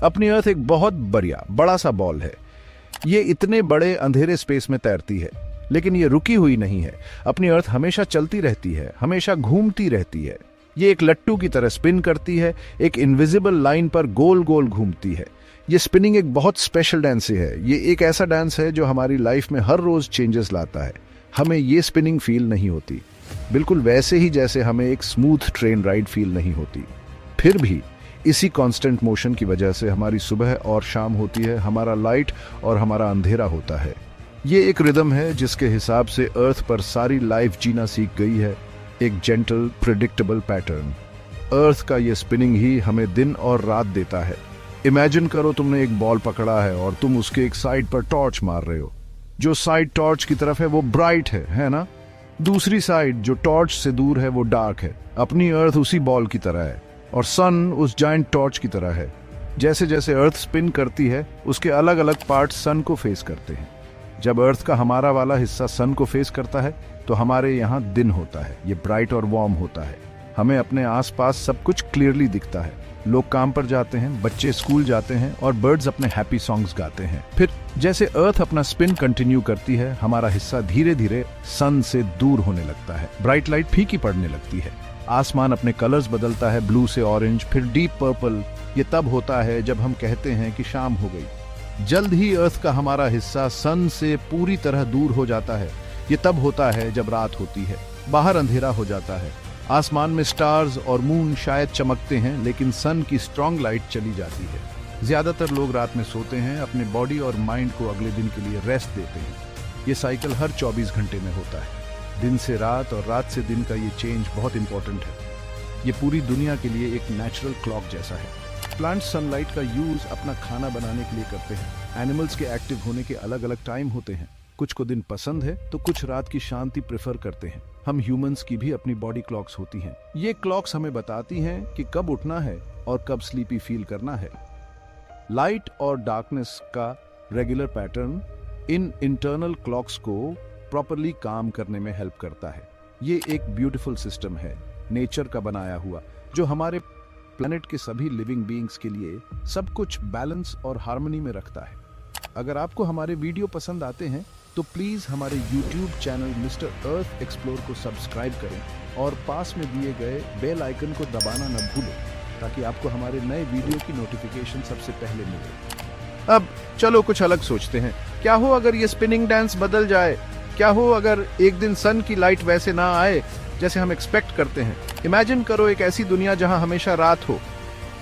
अपनी अर्थ एक बहुत बड़ा सा बॉल है। ये इतने बड़े अंधेरे स्पेस में तैरती है, लेकिन ये रुकी हुई नहीं है। अपनी अर्थ हमेशा चलती रहती है, हमेशा घूमती रहती है। ये एक लट्टू की तरह स्पिन करती है, एक इनविजिबल लाइन पर गोल गोल घूमती है। ये स्पिनिंग एक बहुत स्पेशल डांस है। ये एक ऐसा डांस है जो हमारी लाइफ में हर रोज चेंजेस लाता है। हमें ये स्पिनिंग फील नहीं होती, बिल्कुल वैसे ही जैसे हमें एक स्मूथ ट्रेन राइड फील नहीं होती। फिर भी इसी कांस्टेंट मोशन की वजह से हमारी सुबह और शाम होती है, हमारा लाइट और हमारा अंधेरा होता है। ये एक रिदम है जिसके हिसाब से अर्थ पर सारी लाइफ जीना सीख गई है, एक जेंटल प्रिडिक्टेबल पैटर्न। अर्थ का ये स्पिनिंग ही हमें दिन और रात देता है। इमेजिन करो तुमने एक बॉल पकड़ा है और तुम उसके एक साइड पर टॉर्च मार रहे हो। जो साइड टॉर्च की तरफ है वो ब्राइट है ना? दूसरी साइड जो टॉर्च से दूर है वो डार्क है। अपनी अर्थ उसी बॉल की तरह है और सन उस जायंट टॉर्च की तरह है। जैसे जैसे अर्थ स्पिन करती है, उसके अलग अलग पार्ट सन को फेस करते हैं। जब अर्थ का हमारा वाला हिस्सा सन को फेस करता है तो हमारे यहाँ दिन होता है। ये ब्राइट और वार्म होता है। हमें अपने आसपास सब कुछ क्लियरली दिखता है। लोग काम पर जाते हैं, बच्चे स्कूल जाते हैं और बर्ड्स अपने हैप्पी सॉन्ग्स गाते हैं। फिर जैसे अर्थ अपना स्पिन कंटिन्यू करती है, हमारा हिस्सा धीरे धीरे सन से दूर होने लगता है। ब्राइट लाइट फीकी पड़ने लगती है। आसमान अपने कलर्स बदलता है, ब्लू से ऑरेंज, फिर डीप पर्पल। ये तब होता है जब हम कहते हैं कि शाम हो गई। जल्द ही अर्थ का हमारा हिस्सा सन से पूरी तरह दूर हो जाता है। ये तब होता है जब रात होती है, बाहर अंधेरा हो जाता है। आसमान में स्टार्स और मून शायद चमकते हैं, लेकिन सन की स्ट्रॉन्ग लाइट चली जाती है। ज्यादातर लोग रात में सोते हैं, अपने बॉडी और माइंड को अगले दिन के लिए रेस्ट देते हैं। ये साइकिल हर 24 घंटे में होता है। दिन से रात और रात से दिन का ये चेंज बहुत इंपॉर्टेंट है। ये पूरी दुनिया के लिए एक नेचुरल क्लॉक जैसा है। प्लांट्स सनलाइट का यूज अपना खाना बनाने के लिए करते हैं। एनिमल्स के एक्टिव होने के अलग अलग टाइम होते हैं। कुछ को दिन पसंद है तो कुछ रात की शांति प्रेफर करते हैं। हम ह्यूमंस की भी अपनी बॉडी क्लॉक्स होती हैं। ये क्लॉक्स हमें बताती हैं कि कब उठना है और कब स्लीपी फील करना है। लाइट और डार्कनेस का regular pattern in internal clocks को प्रॉपरली काम करने में हेल्प करता है। ये एक ब्यूटीफुल सिस्टम है, नेचर का बनाया हुआ, जो हमारे प्लेनेट के सभी लिविंग बीइंग्स के लिए सब कुछ बैलेंस और हार्मनी में रखता है। अगर आपको हमारे वीडियो पसंद आते हैं तो प्लीज हमारे YouTube चैनल मिस्टर अर्थ एक्सप्लोर को सब्सक्राइब करें और पास में दिए गए बेल आइकन को दबाना न भूलें, ताकि आपको हमारे नए वीडियो की नोटिफिकेशन सबसे पहले मिले। अब चलो कुछ अलग सोचते हैं। क्या हो अगर ये स्पिनिंग डांस बदल जाए? क्या हो अगर एक दिन सन की लाइट वैसे ना आए जैसे हम एक्सपेक्ट करते हैं? इमेजिन करो एक ऐसी दुनिया जहां हमेशा रात हो।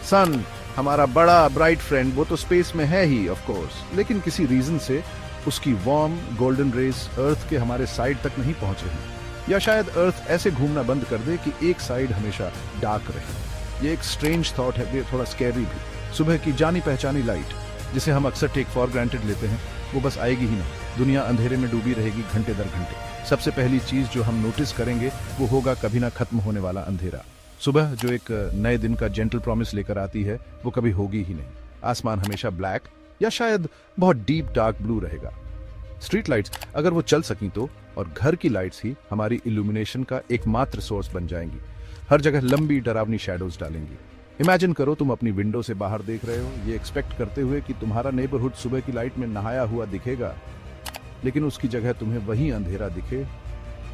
सन हमारा बड़ा ब्राइट फ्रेंड, वो तो स्पेस में है ही ऑफ कोर्स, लेकिन किसी रीजन से उसकी वार्म गोल्डन रेस अर्थ के हमारे साइड तक नहीं पहुंच रही। या शायद अर्थ ऐसे घूमना बंद कर दे कि एक साइड हमेशा डार्क रहे। ये एक स्ट्रेंज थॉट है, ये थोड़ा स्कैरी भी। सुबह की जानी पहचानी लाइट, जिसे हम अक्सर टेक फॉर ग्रांटेड लेते हैं, वो बस आएगी ही नहीं। दुनिया अंधेरे में डूबी रहेगी घंटे दर घंटे। सबसे पहली चीज जो हम नोटिस करेंगे वो होगा कभी ना खत्म होने वाला अंधेरा। सुबह जो एक नए दिन का जेंटल प्रॉमिस लेकर आती है, वो कभी होगी ही नहीं। आसमान हमेशा ब्लैक या शायद बहुत डीप डार्क ब्लू रहेगा। स्ट्रीट लाइट्स अगर वो चल सकी तो, और घर की लाइट्स ही हमारी इल्यूमिनेशन का एकमात्र सोर्स बन जाएंगी। हर जगह लंबी डरावनी शैडोज डालेंगी। इमेजिन करो तुम अपनी विंडो से बाहर देख रहे हो, ये एक्सपेक्ट करते हुए कि तुम्हारा नेबरहुड सुबह की लाइट में नहाया हुआ दिखेगा, लेकिन उसकी जगह तुम्हें वही अंधेरा दिखे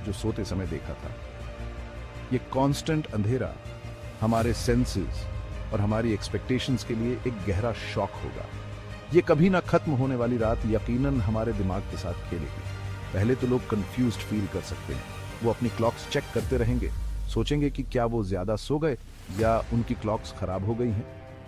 जो सोते समय देखा था। ये कांस्टेंट अंधेरा हमारे सेंसेस और हमारी एक्सपेक्टेशंस के लिए एक गहरा शॉक होगा। ये कभी ना खत्म होने वाली रात यकीनन हमारे दिमाग के साथ खेलेगी। पहले तो लोग कंफ्यूज्ड फील कर सकते हैं। वो अपनी क्लॉक्स चेक करते रहेंगे, सोचेंगे कि क्या वो ज्यादा सो गए या उनकी क्लॉक्स खराब हो गई हैं।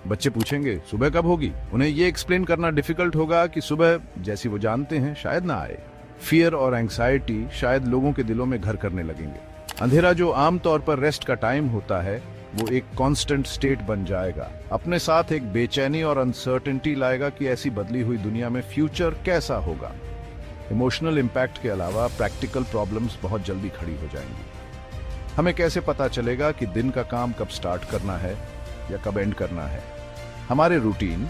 बच्चे पूछेंगे सुबह कब होगी। उन्हें ये एक्सप्लेन करना डिफिकल्ट होगा कि सुबह जैसी वो जानते हैं शायद ना आए। फियर और एंग्जाइटी शायद लोगों के दिलों में घर करने लगेंगे। अंधेरा जो आमतौर पर रेस्ट का टाइम होता है, वो एक कांस्टेंट स्टेट बन जाएगा। अपने साथ एक बेचैनी और अनसर्टेनिटी लाएगा कि ऐसी बदली हुई दुनिया में फ्यूचर कैसा होगा। इमोशनल इम्पैक्ट के अलावा प्रैक्टिकल प्रॉब्लम्स बहुत जल्दी खड़ी हो जाएंगी। हमें कैसे पता चलेगा कि दिन का काम कब स्टार्ट करना है या कब एंड करना है? हमारे रूटीन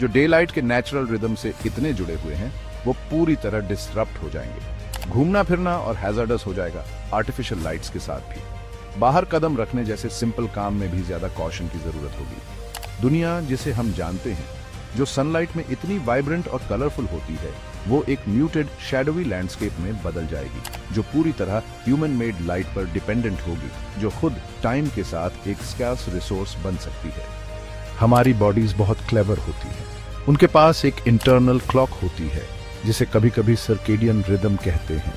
जो डे लाइट के नेचुरल रिदम से इतने जुड़े हुए हैं, वो पूरी तरह डिस्टरप्ट हो जाएंगे। घूमना फिरना और हैजर्डस हो जाएगा आर्टिफिशियल लाइट्स के साथ भी। बाहर कदम रखने जैसे सिंपल काम में भी ज्यादा कॉशन की जरूरत होगी। दुनिया जिसे हम जानते हैं, जो सनलाइट में इतनी वाइब्रेंट और कलरफुल होती है, वो एक म्यूटेड शैडोवी लैंडस्केप में बदल जाएगी, जो पूरी तरह ह्यूमन मेड लाइट पर डिपेंडेंट होगी, जो खुद टाइम के साथ एक स्कार्स रिसोर्स बन सकती है। हमारी बॉडीज बहुत क्लेवर होती हैं। उनके पास एक इंटरनल क्लॉक होती है, जिसे कभी कभी सर्केडियन रिदम कहते हैं।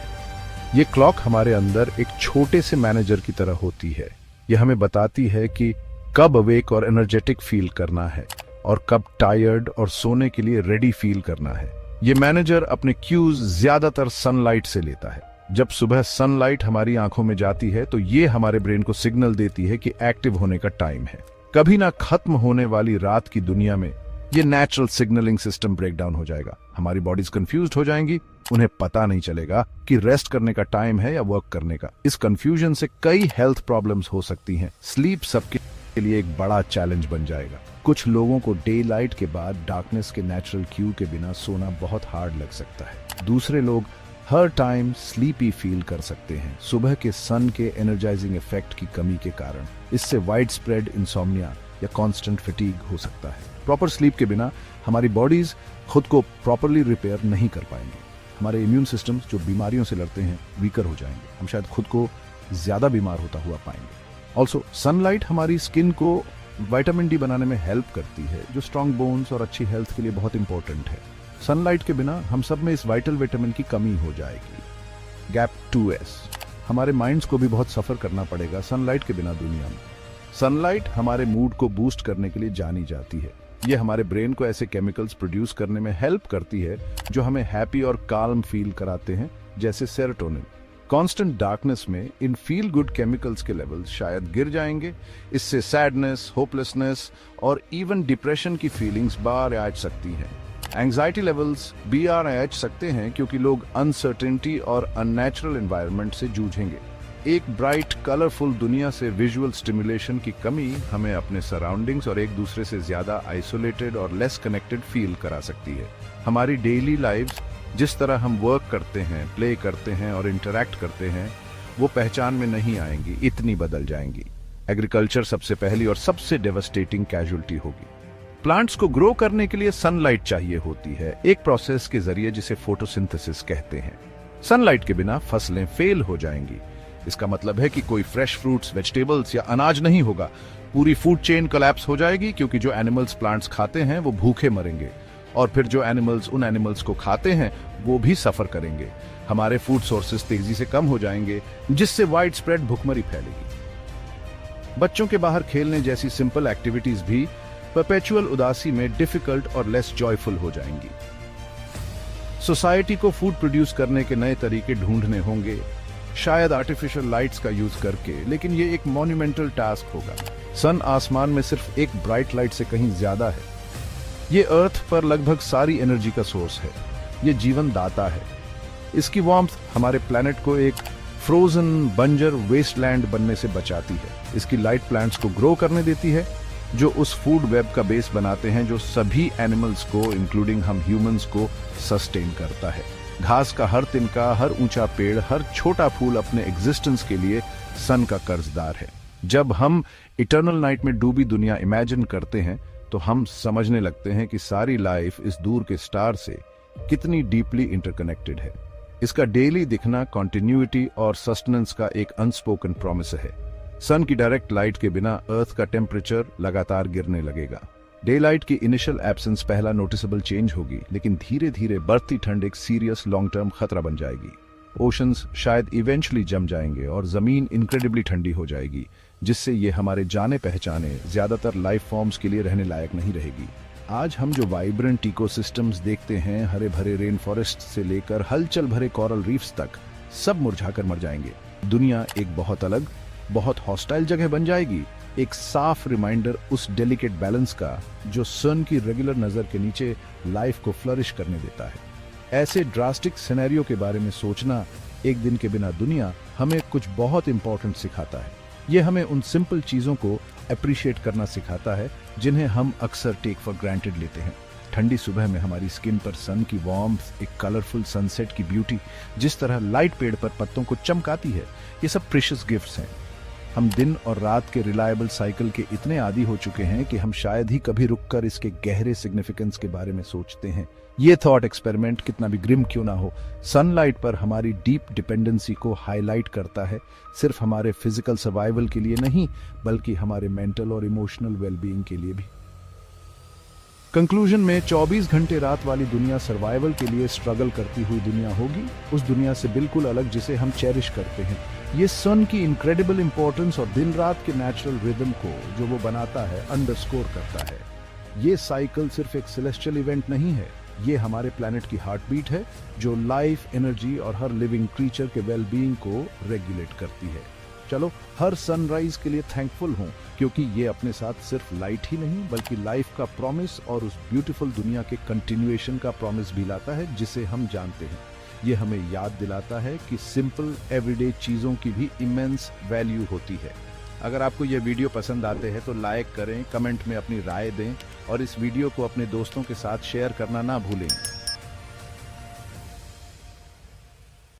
ये क्लॉक हमारे अंदर एक छोटे से मैनेजर की तरह होती है। यह हमें बताती है कि कब अवेक और एनर्जेटिक फील करना है और कब टायर्ड और सोने के लिए रेडी फील करना है। ये मैनेजर अपने क्यूज ज्यादातर सनलाइट से लेता है। जब सुबह सनलाइट हमारी आंखों में जाती है तो ये हमारे ब्रेन को सिग्नल देती है कि एक्टिव होने का टाइम है। कभी ना खत्म होने वाली रात की दुनिया में ये नेचुरल सिग्नलिंग सिस्टम ब्रेकडाउन हो जाएगा। हमारी बॉडीज कंफ्यूज्ड हो जाएंगी, उन्हें पता नहीं चलेगा कि रेस्ट करने का टाइम है या वर्क करने का। इस कंफ्यूजन से कई हेल्थ प्रॉब्लम्स हो सकती हैं। स्लीप सबके लिए एक बड़ा चैलेंज बन जाएगा। कुछ लोगों को डे लाइट के बाद डार्कनेस के नेचुरल क्यू के बिना सोना बहुत हार्ड लग सकता है। दूसरे लोग हर टाइम स्लीपी फील कर सकते हैं, सुबह के सन के एनर्जाइजिंग इफेक्ट की कमी के कारण। इससे वाइड स्प्रेड इंसोम्निया या कांस्टेंट फटीग हो सकता है। प्रॉपर स्लीप के बिना हमारी बॉडीज खुद को प्रॉपरली रिपेयर नहीं कर पाएंगे। हमारे इम्यून सिस्टम्स जो बीमारियों से लड़ते हैं वीकर हो जाएंगे। हम शायद खुद को ज्यादा बीमार होता हुआ पाएंगे। ऑल्सो सनलाइट हमारी स्किन को विटामिन डी बनाने में हेल्प करती है, जो स्ट्रॉन्ग बोन्स और अच्छी हेल्थ के लिए बहुत इंपॉर्टेंट है। सनलाइट के बिना हम सब में इस वाइटल विटामिन की कमी हो जाएगी। गैप 2S, हमारे माइंड्स को भी बहुत सफर करना पड़ेगा सनलाइट के बिना दुनिया में। सनलाइट हमारे मूड को बूस्ट करने के लिए जानी जाती है। ये हमारे ब्रेन को ऐसे केमिकल्स प्रोड्यूस करने में हेल्प करती है जो हमें हैप्पी और काल्म फील कराते हैं, जैसे सेरोटोनिन। कांस्टेंट डार्कनेस में इन फील गुड केमिकल्स के लेवल्स शायद गिर जाएंगे। इससे सैडनेस, होपलेसनेस और इवन डिप्रेशन की फीलिंग्स बाहर आ सकती हैं। एंजाइटी लेवल्स भी आ सकते हैं क्योंकि लोग अनसर्टेनिटी और अननेचुरल एनवायरनमेंट से जूझेंगे। एक ब्राइट कलरफुल दुनिया से विजुअल स्टिमुलेशन की कमी हमें अपने सराउंडिंग्स और एक दूसरे से ज्यादा आइसोलेटेड और लेस कनेक्टेड फील करा सकती है। हमारी डेली लाइव्स, जिस तरह हम वर्क करते हैं, प्ले करते हैं और इंटरैक्ट करते हैं, वो पहचान में नहीं आएंगी, इतनी बदल जाएंगी। एग्रीकल्चर सबसे पहली और सबसे डेवस्टेटिंग कैजुअलिटी होगी। प्लांट्स को ग्रो करने के लिए सनलाइट चाहिए होती है, एक प्रोसेस के जरिए जिसे फोटोसिंथेसिस कहते हैं। सनलाइट के बिना फसलें फेल हो जाएंगी। इसका मतलब है कि कोई फ्रेश फ्रूट्स, वेजिटेबल्स या अनाज नहीं होगा। पूरी फूड चेन कोलैप्स हो जाएगी, क्योंकि जो एनिमल्स प्लांट्स खाते हैं वो भूखे मरेंगे, और फिर जो एनिमल्स उन एनिमल्स को खाते हैं वो भी सफर करेंगे। हमारे फूड सोर्सेज तेजी से कम हो जाएंगे, जिससे वाइड स्प्रेड भुखमरी फैलेगी। बच्चों के बाहर खेलने जैसी सिंपल एक्टिविटीज भी परपेचुअल उदासी में डिफिकल्ट और लेस जॉयफुल हो जाएंगी। सोसाइटी को फूड प्रोड्यूस करने के नए तरीके ढूंढने होंगे, शायद आर्टिफिशियल लाइट्स का यूज करके, लेकिन ये एक मॉन्यूमेंटल टास्क होगा। सन आसमान में सिर्फ एक ब्राइट लाइट से कहीं ज्यादा है। ये अर्थ पर लगभग सारी एनर्जी का सोर्स है। ये जीवन दाता है। इसकी वार्मथ हमारे प्लैनेट को एक फ्रोजन बंजर वेस्टलैंड बनने से बचाती है। इसकी लाइट प्लांट्स को ग्रो करने देती है, जो उस फूड वेब का बेस बनाते हैं जो सभी एनिमल्स को, इंक्लूडिंग हम ह्यूमंस को, सस्टेन करता है। घास का हर तिनका, हर ऊंचा पेड़, हर छोटा फूल अपने एग्जिस्टेंस के लिए सन का कर्जदार है। जब हम इटर्नल नाइट में डूबी दुनिया इमेजिन करते हैं तो हम समझने लगते हैं कि सारी लाइफ इस दूर के स्टार से कितनी डीपली इंटरकनेक्टेड है। इसका डेली दिखना कॉन्टिन्यूटी और सस्टेनेंस का एक अनस्पोकन प्रॉमिस है। सन की डायरेक्ट लाइट के बिना अर्थ का टेम्परेचर लगातार गिरने लगेगा। डे लाइट की इनिशियल एब्सेंस पहला नोटिसेबल चेंज होगी, लेकिन धीरे धीरे बढ़ती ठंड एक सीरियस लॉन्ग टर्म खतरा बन जाएगी। ओशंस शायद इवेंचुअली जम जाएंगे और जमीन इनक्रेडिबली ठंडी हो जाएगी, जिससे ये हमारे जाने पहचाने ज्यादातर लाइफ फॉर्म्स के लिए रहने लायक नहीं रहेगी। आज हम जो वाइब्रेंट इकोसिस्टम्स देखते हैं, हरे भरे रेन फॉरेस्ट से लेकर हलचल भरे कोरल रीफ्स तक, सब मुरझाकर मर जाएंगे। दुनिया एक बहुत अलग, बहुत हॉस्टाइल जगह बन जाएगी। एक साफ रिमाइंडर उस डेलिकेट बैलेंस का जो सन की रेगुलर नजर के नीचे लाइफ को फ्लरिश करने देता है। ऐसे ड्रास्टिक सिनेरियो के बारे में सोचना, एक दिन के बिना दुनिया, हमें कुछ बहुत इंपॉर्टेंट सिखाता है। ये हमें उन सिंपल चीजों को अप्रिशिएट करना सिखाता है जिन्हें हम अक्सर टेक फॉर ग्रांटेड लेते हैं। ठंडी सुबह में हमारी स्किन पर सन की वार्मथ, एक कलरफुल सनसेट की ब्यूटी, जिस तरह लाइट पेड़ पर पत्तों को चमकाती है, ये सब प्रेशियस गिफ्ट्स हैं। हम दिन और रात के रिलायबल साइकिल के इतने आदी हो चुके हैं कि हम शायद ही कभी रुककर इसके गहरे सिग्निफिकेंस के बारे में सोचते हैं। ये थॉट एक्सपेरिमेंट कितना भी ग्रिम क्यों ना हो, सनलाइट पर हमारी डीप डिपेंडेंसी को हाईलाइट करता है, सिर्फ हमारे फिजिकल सर्वाइवल के लिए नहीं बल्कि हमारे मेंटल और इमोशनल वेलबीइंग के लिए भी। कंक्लूजन में 24 घंटे रात वाली दुनिया सर्वाइवल के लिए स्ट्रगल करती हुई दुनिया होगी, उस दुनिया से बिल्कुल अलग जिसे हम चेरिश करते हैं। ये सन की इनक्रेडिबल इंपॉर्टेंस और दिन रात के नेचुरल रिदम को जो वो बनाता है अंडरस्कोर करता है। ये साइकिल सिर्फ एक सेलेस्टियल इवेंट नहीं है, ये हमारे प्लैनेट की हार्ट बीट है जो लाइफ, एनर्जी और हर लिविंग क्रीचर के वेलबीइंग को रेगुलेट करती है। चलो हर सनराइज के लिए थैंकफुल हूँ, क्योंकि ये अपने साथ सिर्फ लाइट ही नहीं बल्कि लाइफ का प्रॉमिस और उस ब्यूटीफुल दुनिया के कंटिन्यूएशन का प्रॉमिस भी लाता है जिसे हम जानते हैं। ये हमें याद दिलाता है कि सिंपल एवरीडे चीज़ों की भी इमेंस वैल्यू होती है। अगर आपको ये वीडियो पसंद आते हैं तो लाइक करें, कमेंट में अपनी राय दें और इस वीडियो को अपने दोस्तों के साथ शेयर करना ना भूलें।